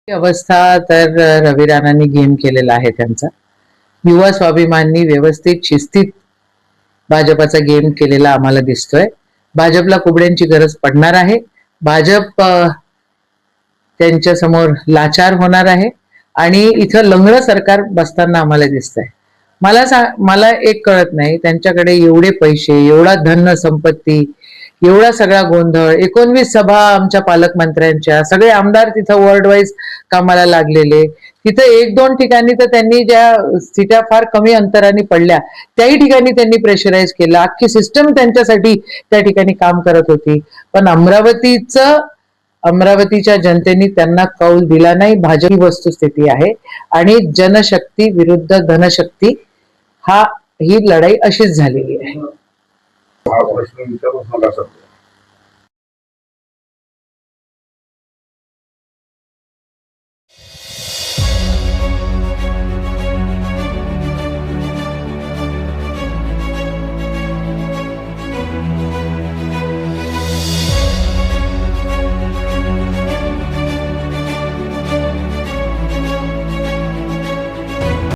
अवस्था तर रवी राणांनी गेम केलेला आहे त्यांचा. युवा स्वाभिमाननी व्यवस्थित शिस्तीत भाजपाचा गेम केलेला आम्हाला दिसतोय. भाजपला कुबड्यांची गरज पडणार आहे. भाजप त्यांच्या समोर लाचार होणार आहे आणि इथं लंगडं सरकार बसताना आम्हाला दिसतंय. मला एक कळत नाही, त्यांच्याकडे एवढे पैसे, एवढा धन संपत्ती, एवढा सगळा गोंधळ, 19 सभा आमच्या पालकमंत्र्यांच्या, सगळे आमदार तिथं वर्ल्ड वाईज कामाला लागलेले, तिथं 1-2 ठिकाणी तर त्यांनी ज्या सीटा फार कमी अंतराने पडल्या त्याही ठिकाणी त्यांनी प्रेशराईज केलं. अख्खी सिस्टम त्यांच्यासाठी त्या ठिकाणी काम करत होती. पण अमरावतीच्या जनतेने त्यांना कौल दिला नाही. भाजप ही वस्तुस्थिती आहे आणि जनशक्ती विरुद्ध धनशक्ती ही लढाई अशीच झालेली आहे.